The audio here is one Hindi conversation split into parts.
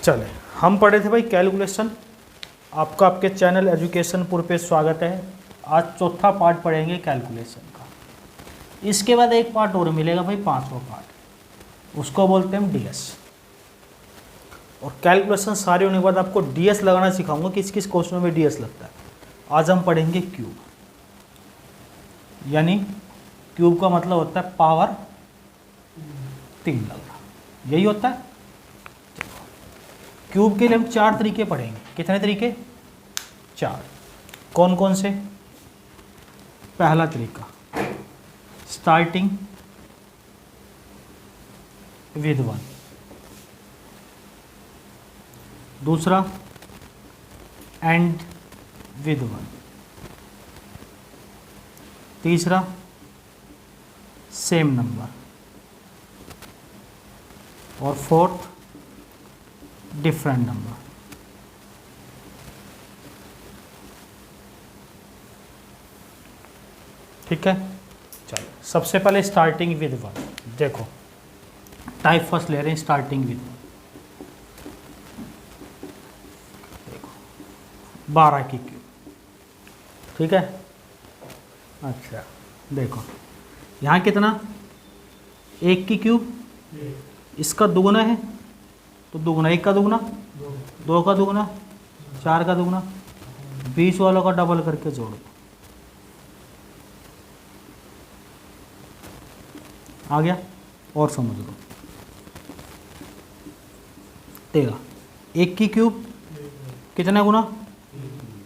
चले, हम पढ़े थे भाई कैलकुलेशन। आपका आपके चैनल एजुकेशनपुर पे स्वागत है। आज चौथा पार्ट पढ़ेंगे कैलकुलेशन का। इसके बाद एक पार्ट और मिलेगा भाई, पांचवा पार्ट, उसको बोलते हैं हम डीएस। और कैलकुलेशन सारे होने के बाद आपको डीएस लगाना सिखाऊंगा, किस किस क्वेश्चनों में डीएस लगता है। आज हम पढ़ेंगे क्यूब, यानी क्यूब का मतलब होता है पावर 3 लगना, यही होता है। क्यूब के लिए हम 4 तरीके पढ़ेंगे। कितने तरीके? 4। कौन कौन से? पहला तरीका स्टार्टिंग विद 1, दूसरा एंड विद 1, तीसरा सेम नंबर, और फोर्थ डिफरेंट नंबर। ठीक है, चलो सबसे पहले स्टार्टिंग विद 1। देखो टाइप फर्स्ट ले रहे हैं, स्टार्टिंग विद 1। देखो 12 की क्यूब, ठीक है। अच्छा देखो यहाँ कितना, 1 की क्यूब, इसका दुगुना है तो दुगुना, 1 का दुगुना, 2 का दुगुना, 4 का दुगुना, 20 वालों का डबल करके जोड़ दो, आ गया। और समझ लो 13, 1 की क्यूब कितना गुना,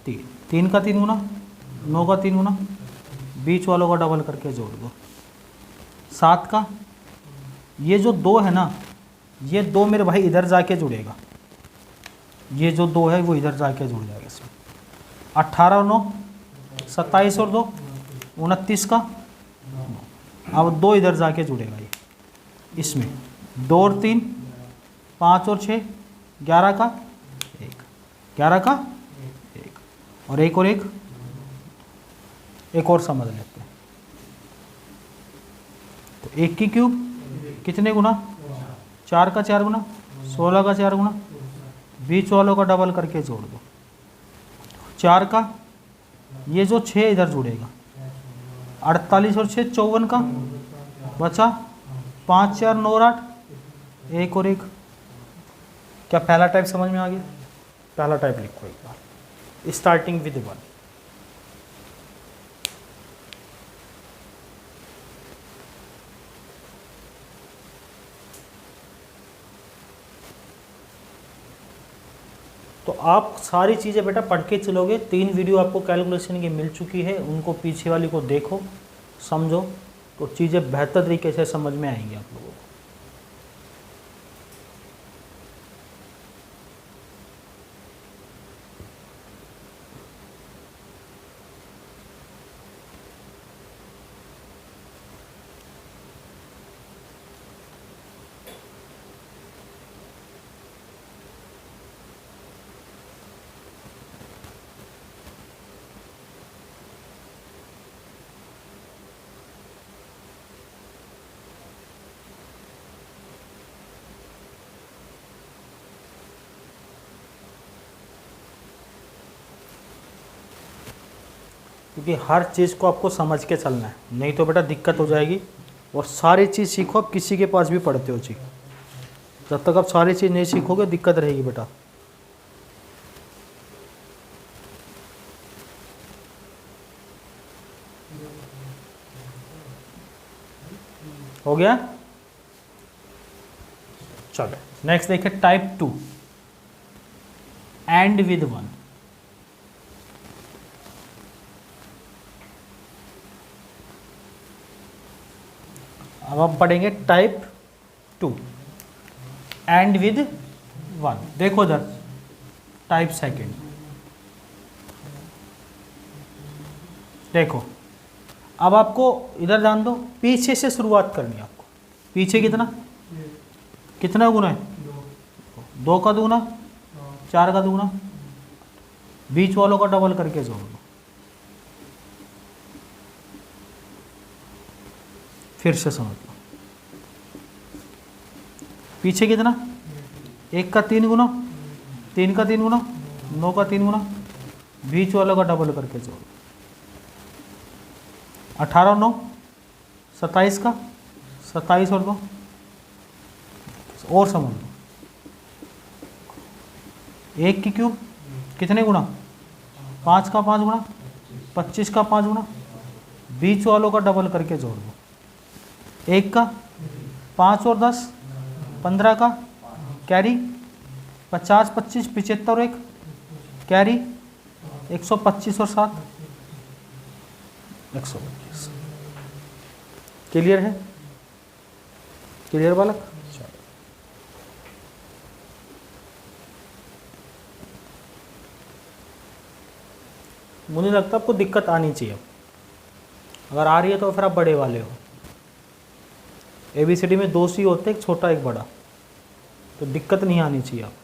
3, 3 का 3 गुना, 9 का 3 गुना, 20 वालों का डबल करके जोड़ दो, 7 का, ये जो 2 है ना, ये 2 मेरे भाई इधर जाके जुड़ेगा, ये जो 2 है वो इधर जाके जुड़ जाएगा इसमें। 18 और 9 27 और 2 29 का, अब 2 इधर जाके जुड़ेगा ये इसमें, 2 और 3 5 और 6 11 का 1, 11 का 1, और 1 और 1, एक और समझ लेते हैं। तो 1 की क्यूब कितने गुना, 4 का 4 गुना, 16 का 4 गुना, 20 वालों का डबल करके जोड़ दो, 4 का, ये जो 6 इधर जुड़ेगा, 48 और 6 54 का, बचा 5 4 9 और 8, 1 और 1। क्या पहला टाइप समझ में आ गया? पहला टाइप लिखो एक बार, स्टार्टिंग विद 1। तो आप सारी चीज़ें बेटा पढ़ के चलोगे। 3 वीडियो आपको कैलकुलेशन की मिल चुकी है, उनको पीछे वाली को देखो, समझो, तो चीज़ें बेहतर तरीके से समझ में आएंगी आप लोगों को। क्योंकि हर चीज़ को आपको समझ के चलना है, नहीं तो बेटा दिक्कत हो जाएगी। और सारी चीज़ सीखो, आप किसी के पास भी पढ़ते हो जी, जब तक आप सारी चीज़ नहीं सीखोगे दिक्कत रहेगी बेटा। हो गया? चलो नेक्स्ट देखिए टाइप 2, एंड विद 1। अब हम पढ़ेंगे टाइप 2, एंड विद 1। देखो इधर टाइप सेकेंड, देखो अब आपको इधर ध्यान दो, पीछे से शुरुआत करनी है आपको। पीछे कितना, कितना गुना है, 2 का दुगुना, 4 का दुगुना, 20 वालों का डबल करके जोड़ दो, फिर से समझ लो। पीछे कितना, 1 का 3 गुना, 3 का 3 गुना, 9 का 3 गुना, बीच वालों का डबल करके जोड़। 18 9 27 का, 27 और 2 और समझ लो। 1 की क्यूब कितने गुना, 5 का 5 गुना, 25 का 5 गुना, बीच वालों का डबल करके जोड़ दो। 1 का 5 और 10 15 का कैरी, 50 25 75 और 1 कैरी, 125 और 7 125। क्लियर है? क्लियर बालक? मुझे लगता है आपको दिक्कत आनी चाहिए। अगर आ रही है तो फिर आप बड़े वाले हो। ABCD में 2 C होते हैं, एक छोटा एक बड़ा, तो दिक्कत नहीं आनी चाहिए आपको।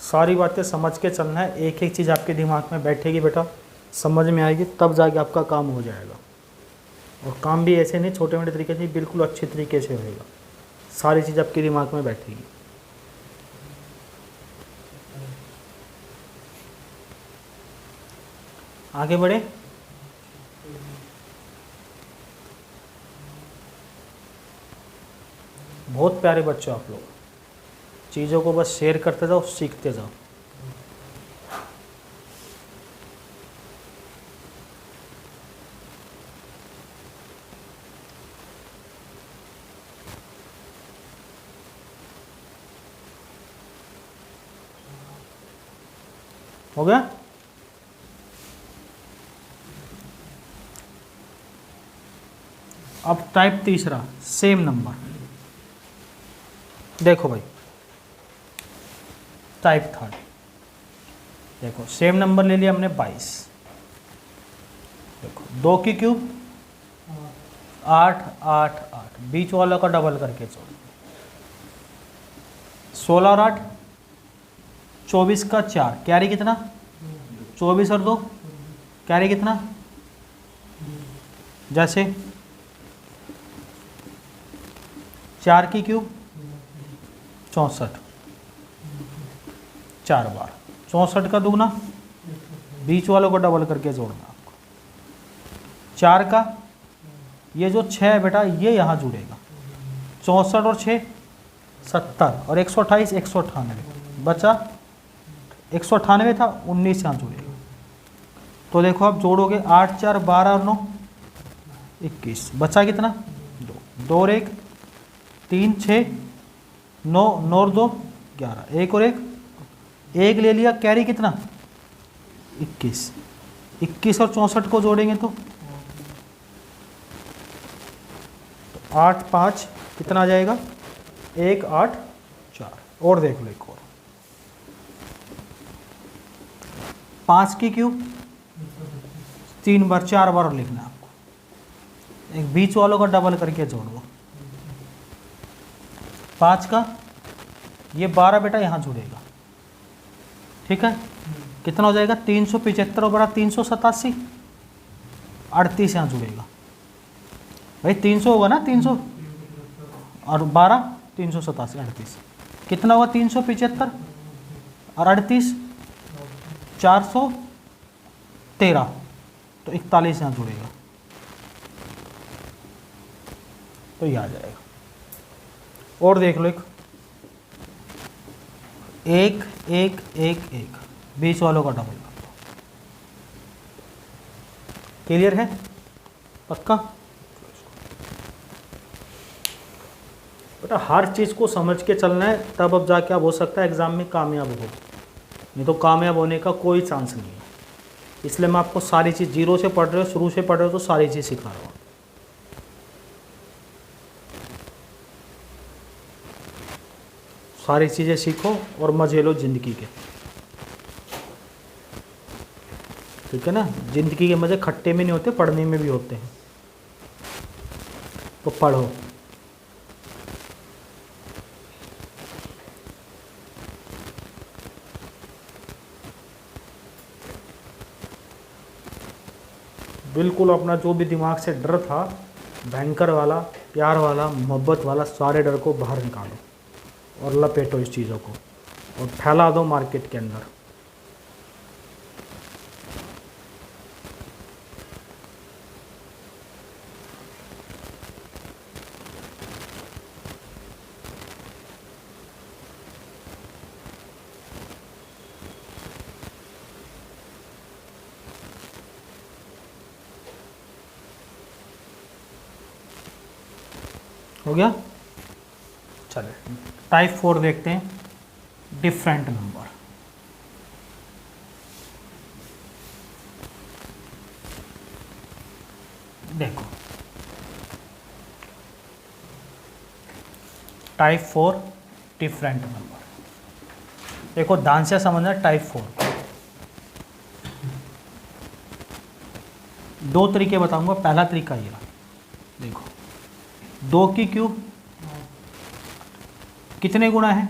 सारी बातें समझ के चलना है, एक एक चीज़ आपके दिमाग में बैठेगी बेटा, समझ में आएगी, तब जाके आपका काम हो जाएगा। और काम भी ऐसे नहीं छोटे मोटे तरीके से, बिल्कुल अच्छे तरीके से होएगा। सारी चीज़ आपके दिमाग में बैठेगी। आगे बढ़े। बहुत प्यारे बच्चों आप लोग, चीज़ों को बस शेयर करते जाओ, सीखते जाओ। हो गया? अब टाइप तीसरा, सेम नंबर। देखो भाई, टाइप थर्ड, देखो सेम नंबर ले लिया हमने 22। देखो 2 की क्यूब 8 8 8, बीच वालों का डबल करके जोड़। 16 और 8 24 का 4, कैरी कितना, 24 और 2 कैरी कितना, जैसे 4 की क्यूब 64, 4 बार 64 का दुगना, बीच वालों को डबल करके जोड़ना आपको। 4 का ये जो 6 है बेटा, ये यहाँ जुड़ेगा। 64 और 6 70 और 128 198 बचा, 198 था, 19 यहाँ जुड़ेगा। तो देखो आप जोड़ोगे 8 4 12 और 9 21, बचा कितना, 2 और 1 3 6 9 9 और 2 11, 1 और 1 ले लिया, कैरी कितना 21, 21 और 64 को जोड़ेंगे तो 8 5 कितना आ जाएगा, 1 8 4। और देख लो एक और, 5 की क्यूब 3 बार 4 बार और लिखना है आपको। एक बीच वालों का डबल करके जोड़ दो। 5 का ये 12 बेटा यहाँ जुड़ेगा, ठीक है, कितना हो जाएगा 375 और बड़ा 387, 38 यहाँ जुड़ेगा। भाई 300 होगा ना, 300 और 12 387 38, कितना होगा 375 और 38 413, तो 41 यहाँ जुड़ेगा, तो ये आ जाएगा। और देख लो एक 1 1 1 1, बीच वालों का डबल कर दो। क्लियर है? पक्का? बेटा हर चीज़ को समझ के चलना है, तब अब जाके आप हो सकता है एग्ज़ाम में कामयाब हो, नहीं तो कामयाब होने का कोई चांस नहीं है। इसलिए मैं आपको सारी चीज़, जीरो से पढ़ रहे हो, शुरू से पढ़ रहे हो, तो सारी चीज़ सिखा रहा हूँ। सारी चीज़ें सीखो और मजे लो ज़िंदगी के, ठीक है ना। ज़िंदगी के मज़े खट्टे में नहीं होते, पढ़ने में भी होते हैं, तो पढ़ो। बिल्कुल अपना जो भी दिमाग से डर था, भयंकर वाला, प्यार वाला, मोहब्बत वाला, सारे डर को बाहर निकालो और लपेटो इस चीज़ों को और फैला दो मार्केट के अंदर। हो गया? चलिए टाइप 4 देखते हैं, डिफरेंट नंबर। देखो टाइप 4 डिफरेंट नंबर, देखो ध्यान से समझना। टाइप 4 दो तरीके बताऊंगा। पहला तरीका ये रहा, देखो 2 की क्यूब कितने गुना है,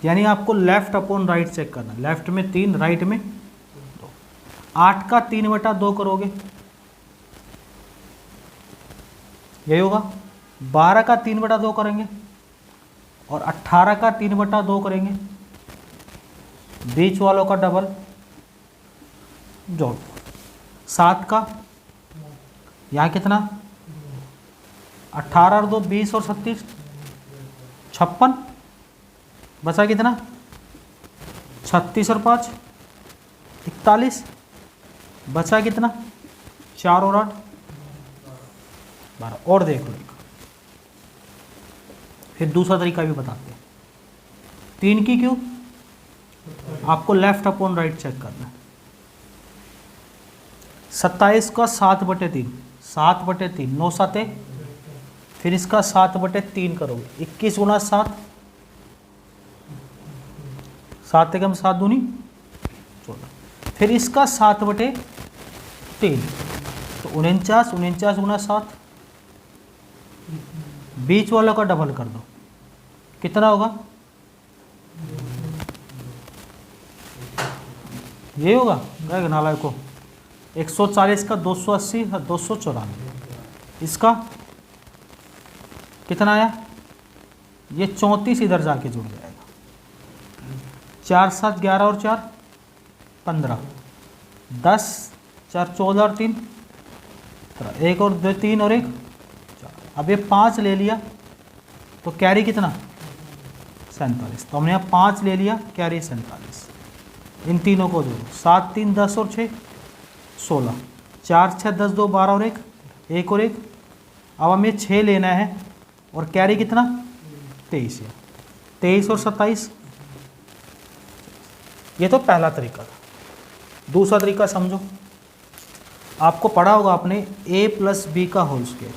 यानी आपको लेफ्ट अपॉन राइट चेक करना। लेफ्ट में 3, राइट में 2। 8 का 3/2 करोगे, यही होगा। 12 का 3/2 करेंगे और 18 का 3/2 करेंगे। बीच वालों का डबल जोड़। 7 का, यहाँ कितना, 18 और 2 20 और 37 56, बचा कितना, 36 और 5 41, बचा कितना, 4 और 8 12। और देख लो, फिर दूसरा तरीका भी बताते हैं। 3 की क्यूब, आपको लेफ्ट अपॉन राइट चेक करना है। 27 का 7/3, 7/3, 9 7, फिर इसका 7/3 करोगे, 21 गुना 7, 7 एकम 7 दूनी 14, फिर इसका 7/3, तो 49, 49 गुना 7, बीच वालों का डबल कर दो, कितना होगा, ये होगा क्या नालायक को, 140 का 280 और 294, इसका कितना आया, ये 34 इधर जाके जुड़ जाएगा। 4 7 11 और 4 15, 10 4 14 और 3 15, 1 और 2 3 और 1 4। अब ये 5 ले लिया तो कैरी कितना, 47। तो हमने यहाँ 5 ले लिया, कैरी 47। इन तीनों को जोड़ो, 7 3 10 और 6 16, 4 6 10 2 12 और 1 1 और 1। अब हमें 6 लेना है और कैरी कितना, 23 है। 23 और 27, ये तो पहला तरीका था। दूसरा तरीका समझो, आपको पढ़ा होगा आपने a + b का whole square,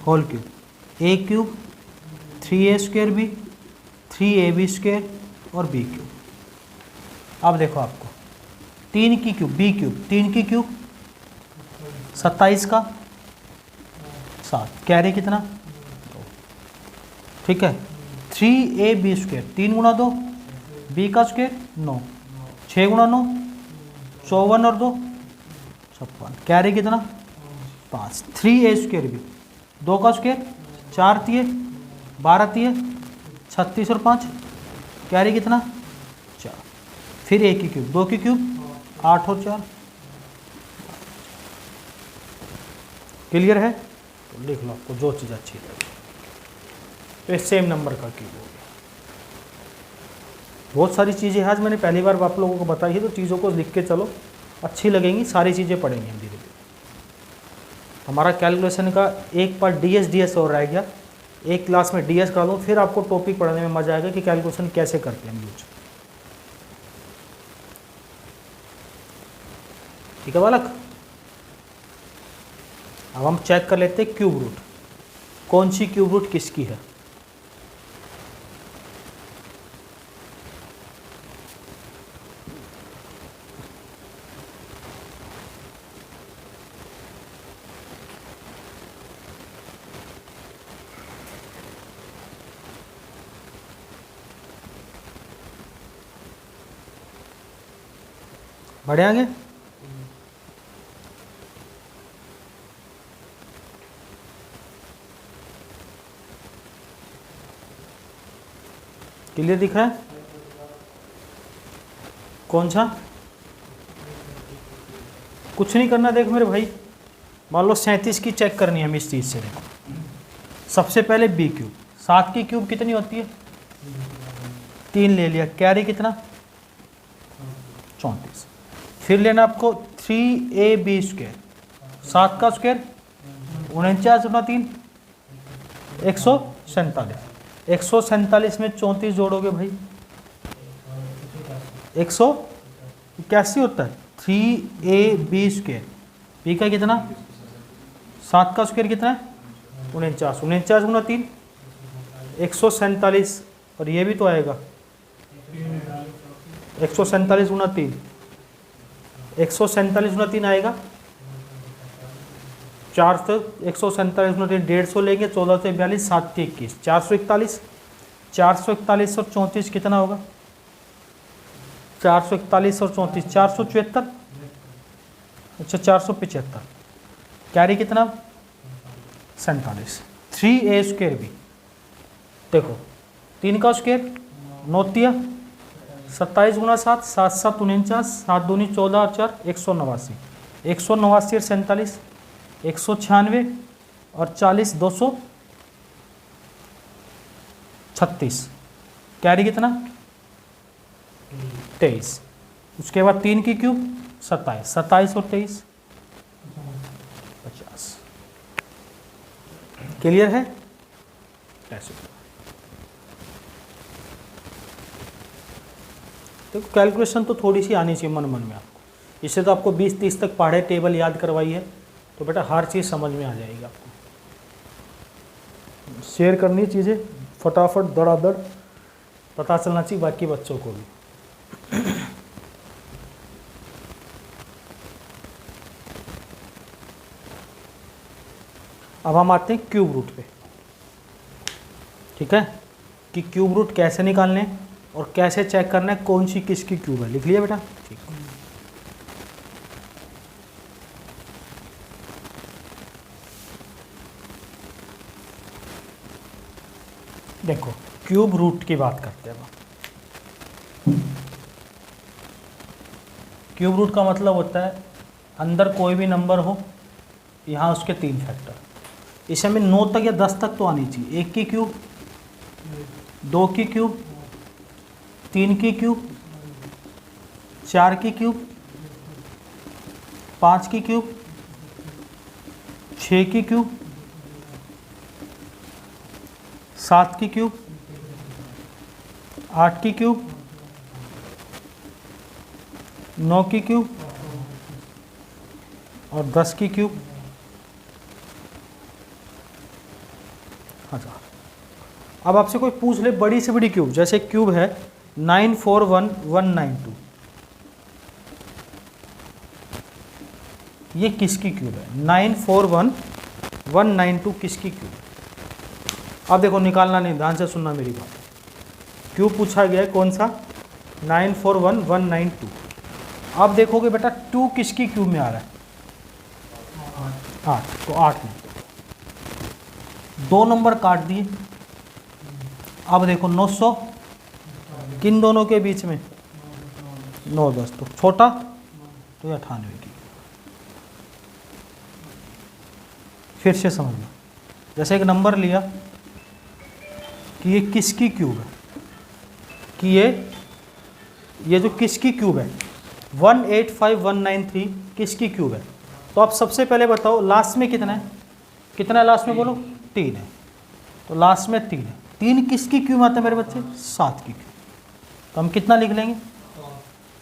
whole cube, a³ 3a² b 3ab² और b³। अब देखो आपको 3 की क्यूब, b³ 3 की क्यूब 27 का 7, कैरी कितना, ठीक है। 3ab², 3 गुना 2, b का स्क्वायर 9, 6 गुना 9 54 और 2 56, कैरी कितना 5। 3a² भी, 2 का स्क्वायर 4 तिये 12 तिये 36 और 5, कैरी कितना 4। फिर a की क्यूब, 2 की क्यूब 8 और 4। क्लियर है? तो लिख लो आपको जो चीज़ अच्छी लगे। तो ये सेम नंबर का क्यूब हो गया। बहुत सारी चीज़ें आज मैंने पहली बार आप लोगों को बताई है, तो चीज़ों को लिख के चलो, अच्छी लगेंगी, सारी चीज़ें पढ़ेंगे हम धीरे धीरे। हमारा कैलकुलेशन का एक पार्ट डी और रह गया, एक क्लास में डी करा दूँ, फिर आपको टॉपिक पढ़ने में मजा आएगा कि कैलकुलेशन कैसे करते हैं हम यूज। ठीक है बालक? अब हम चेक कर लेते हैं क्यूब रूट, कौन सी क्यूब रूट किसकी है। बढ़े आगे? क्लियर दिख रहा है? कौन सा? कुछ नहीं करना, देख मेरे भाई, मान लो 37 की चेक करनी है हमें इस चीज़ से। देखो सबसे पहले बी क्यूब, 7 की क्यूब कितनी होती है? 3 ले लिया, कैरी कितना? 34। फिर लेना आपको 3ab स्क्वायर, 7 का स्क्वायर 49 गुना 3 147। 147 में 34 जोड़ोगे भाई 181 होता है। 3ab स्क्वायर, बी का कितना? 7 का स्क्वायर कितना है? 49, 49 गुना 3 147, और ये भी तो आएगा 147 गुना 3, 147 गुना 3 आएगा 400, 147 गुना 3 150 लेंगे, 14 से 42, 7 से 21, 441। 441 और 34 कितना होगा? 441 और 34 474, अच्छा 475। कैरी कितना? 47। 3a स्क्वायर भी, देखो 3 का स्क्वायर 9 तिया 27 गुना 7, 7 7 49, 7 दूनी 14 और 4 189, 189 और 47 196 और 40 236। कैरी कितना? 23। उसके बाद 3 की क्यूब 27, 27 और 23 50। क्लियर है? ऐसे देखो कैलकुलेशन तो थोड़ी सी आनी चाहिए मन में आपको। इससे तो आपको 20-30 तक पढ़े, टेबल याद करवाई है, तो बेटा हर चीज़ समझ में आ जाएगी आपको। शेयर करनी चीज़ें फटाफट दड़ादड़, पता चलना चाहिए बाकी बच्चों को भी। अब हम आते हैं क्यूब रूट पे, ठीक है, कि क्यूब रूट कैसे निकालने और कैसे चेक करना है कौन सी किसकी क्यूब है। लिख लिया बेटा? ठीक। देखो क्यूब रूट की बात करते हैं। क्यूब रूट का मतलब होता है अंदर कोई भी नंबर हो, यहाँ उसके 3 फैक्टर। इसे हमें 9 तक या 10 तक तो आनी चाहिए। 1 की क्यूब, 2 की क्यूब, 3 की क्यूब, 4 की क्यूब, 5 की क्यूब, 6 की क्यूब, 7 की क्यूब, 8 की क्यूब, 9 की क्यूब और 10 की क्यूब। अच्छा, अब आपसे कोई पूछ ले बड़ी से बड़ी क्यूब, जैसे क्यूब है 941192, ये किसकी क्यूब है? 941192 किसकी क्यूब है? अब देखो निकालना नहीं, ध्यान से सुनना मेरी बात। क्यूब पूछा गया है कौन सा? 941192। अब देखोगे बेटा 2 किसकी क्यूब में आ रहा है? 8, तो 8 में 2 नंबर काट दिए। अब देखो 900 किन दोनों के बीच में? 9 10, तो छोटा तो 98 की। फिर से समझना, जैसे एक नंबर लिया कि ये किसकी क्यूब है, कि ये जो किसकी क्यूब है 185193 किसकी क्यूब है। तो आप सबसे पहले बताओ लास्ट में कितना है? कितना है लास्ट में बोलो? 3 है, तो लास्ट में 3 है। 3 किसकी क्यूब आता है मेरे बच्चे? 7 की क्यूब। तो हम कितना लिख लेंगे?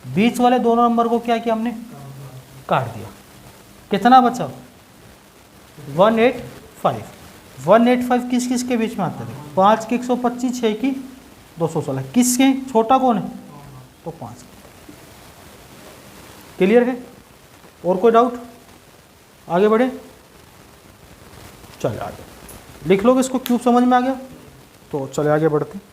बीच वाले दोनों नंबर को क्या किया हमने? काट दिया। कितना बचा? 185। 185 किस किस के बीच में आता है? 5 की 125, 6 की 216। किसके? छोटा कौन है? तो 5। क्लियर है? और कोई डाउट? आगे बढ़े? चलिए आगे लिख लोगे इसको। क्यूब समझ में आ गया तो चले आगे बढ़ते हैं।